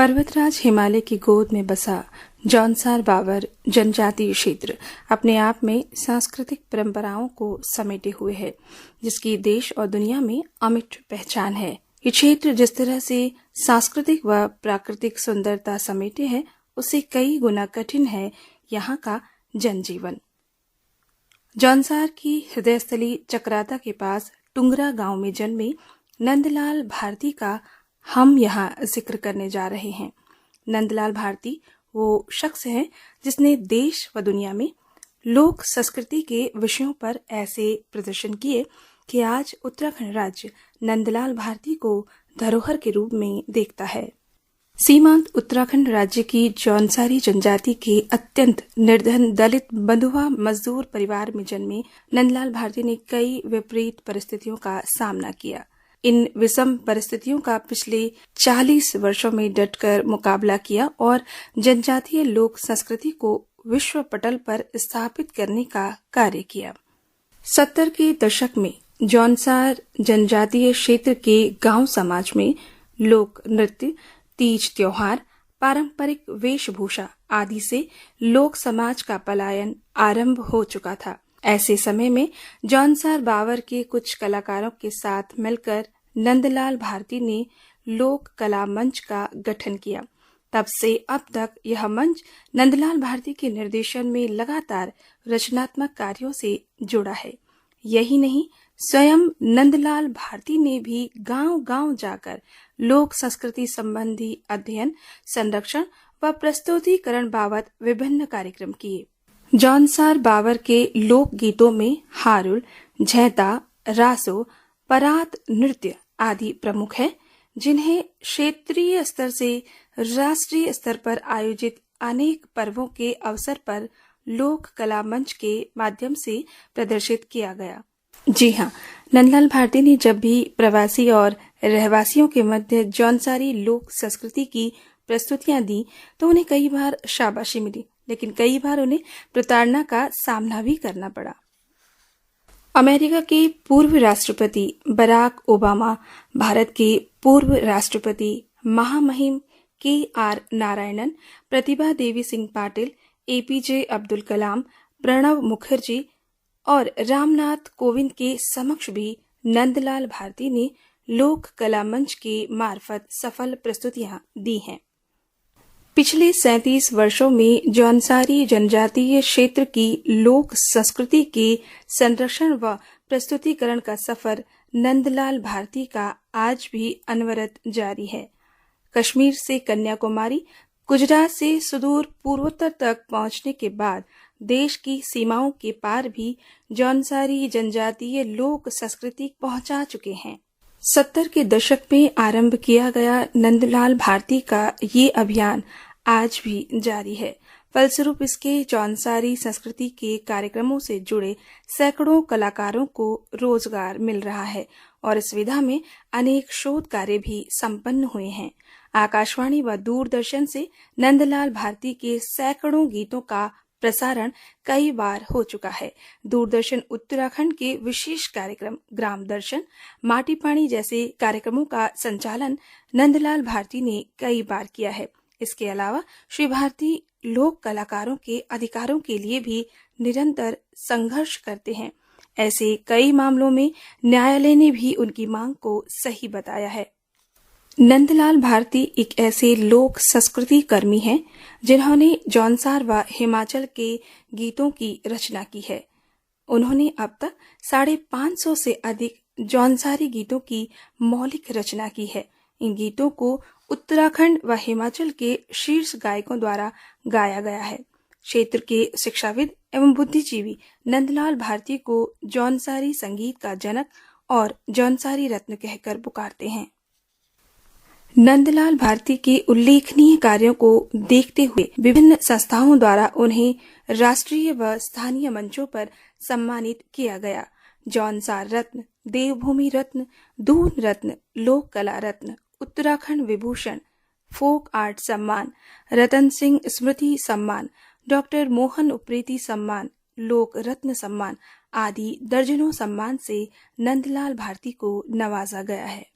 पर्वतराज हिमालय की गोद में बसा जौनसार बावर जनजातीय क्षेत्र अपने आप में सांस्कृतिक परंपराओं को समेटे हुए है, जिसकी देश और दुनिया में अमिट पहचान है। ये क्षेत्र जिस तरह से सांस्कृतिक व प्राकृतिक सुंदरता समेटे है, उससे कई गुना कठिन है यहाँ का जनजीवन। जौनसार की हृदयस्थली चक्राता के पास टुंगरा गांव में जन्मे नंदलाल भारती का हम यहाँ जिक्र करने जा रहे हैं। नंदलाल भारती वो शख्स है जिसने देश व दुनिया में लोक संस्कृति के विषयों पर ऐसे प्रदर्शन किए कि आज उत्तराखंड राज्य नंदलाल भारती को धरोहर के रूप में देखता है। सीमांत उत्तराखंड राज्य की जौनसारी जनजाति के अत्यंत निर्धन दलित बंधुआ मजदूर परिवार में जन्मे नंदलाल भारती ने कई विपरीत परिस्थितियों का सामना किया। इन विषम परिस्थितियों का पिछले 40 वर्षों में डटकर मुकाबला किया और जनजातीय लोक संस्कृति को विश्व पटल पर स्थापित करने का कार्य किया। 70 के दशक में जौनसार जनजातीय क्षेत्र के गांव समाज में लोक नृत्य, तीज त्योहार, पारंपरिक वेशभूषा आदि से लोक समाज का पलायन आरंभ हो चुका था। ऐसे समय में जौनसार बावर के कुछ कलाकारों के साथ मिलकर नंदलाल भारती ने लोक कला मंच का गठन किया। तब से अब तक यह मंच नंदलाल भारती के निर्देशन में लगातार रचनात्मक कार्यों से जुड़ा है। यही नहीं, स्वयं नंदलाल भारती ने भी गांव-गांव जाकर लोक संस्कृति संबंधी अध्ययन, संरक्षण व प्रस्तुतिकरण बाबत विभिन्न कार्यक्रम किए। जौनसार बावर के लोक गीतों में हारुल, झैता, रासो, परात नृत्य आदि प्रमुख है, जिन्हें क्षेत्रीय स्तर से राष्ट्रीय स्तर पर आयोजित अनेक पर्वों के अवसर पर लोक कला मंच के माध्यम से प्रदर्शित किया गया। जी हाँ, नंदलाल भारती ने जब भी प्रवासी और रहवासियों के मध्य जौनसारी लोक संस्कृति की प्रस्तुतियां दी तो उन्हें कई बार शाबाशी मिली, लेकिन कई बार उन्हें प्रताड़ना का सामना भी करना पड़ा। अमेरिका के पूर्व राष्ट्रपति बराक ओबामा, भारत के पूर्व राष्ट्रपति महामहिम KR नारायणन, प्रतिभा देवी सिंह पाटिल, APJ अब्दुल कलाम, प्रणब मुखर्जी और रामनाथ कोविंद के समक्ष भी नंदलाल भारती ने लोक कला मंच के मार्फत सफल प्रस्तुतियां दी हैं। पिछले 37 वर्षों में जौनसारी जनजातीय क्षेत्र की लोक संस्कृति के संरक्षण व प्रस्तुतिकरण का सफर नंदलाल भारती का आज भी अनवरत जारी है। कश्मीर से कन्याकुमारी, गुजरात से सुदूर पूर्वोत्तर तक पहुंचने के बाद देश की सीमाओं के पार भी जौनसारी जनजातीय लोक संस्कृति पहुंचा चुके हैं। 70 के दशक में आरंभ किया गया नंदलाल भारती का ये अभियान आज भी जारी है। फलस्वरूप इसके जौनसारी संस्कृति के कार्यक्रमों से जुड़े सैकड़ों कलाकारों को रोजगार मिल रहा है और इस विधा में अनेक शोध कार्य भी संपन्न हुए हैं। आकाशवाणी व दूरदर्शन से नंदलाल भारती के सैकड़ों गीतों का प्रसारण कई बार हो चुका है। दूरदर्शन उत्तराखंड के विशेष कार्यक्रम ग्राम दर्शन, माटी पानी जैसे कार्यक्रमों का संचालन नंदलाल भारती ने कई बार किया है। इसके अलावा श्री भारती लोक कलाकारों के अधिकारों के लिए भी निरंतर संघर्ष करते हैं। ऐसे कई मामलों में न्यायालय ने भी उनकी मांग को सही बताया है। नंदलाल भारती एक ऐसे लोक संस्कृति कर्मी हैं जिन्होंने जौनसार व हिमाचल के गीतों की रचना की है। उन्होंने अब तक 550 से अधिक जौनसारी गीतों की मौलिक रचना की है। इन गीतों को उत्तराखंड व हिमाचल के शीर्ष गायकों द्वारा गाया गया है। क्षेत्र के शिक्षाविद एवं बुद्धिजीवी नंदलाल भारती को जौनसारी संगीत का जनक और जौनसारी रत्न कहकर पुकारते हैं। नंदलाल भारती के उल्लेखनीय कार्यों को देखते हुए विभिन्न संस्थाओं द्वारा उन्हें राष्ट्रीय व स्थानीय मंचों पर सम्मानित किया गया। जौनसार रत्न, देवभूमि रत्न, दून रत्न, लोक कला रत्न, उत्तराखंड विभूषण, फोक आर्ट सम्मान, रतन सिंह स्मृति सम्मान, डॉक्टर मोहन उप्रेती सम्मान, लोक रत्न सम्मान आदि दर्जनों सम्मान से नंदलाल भारती को नवाजा गया है।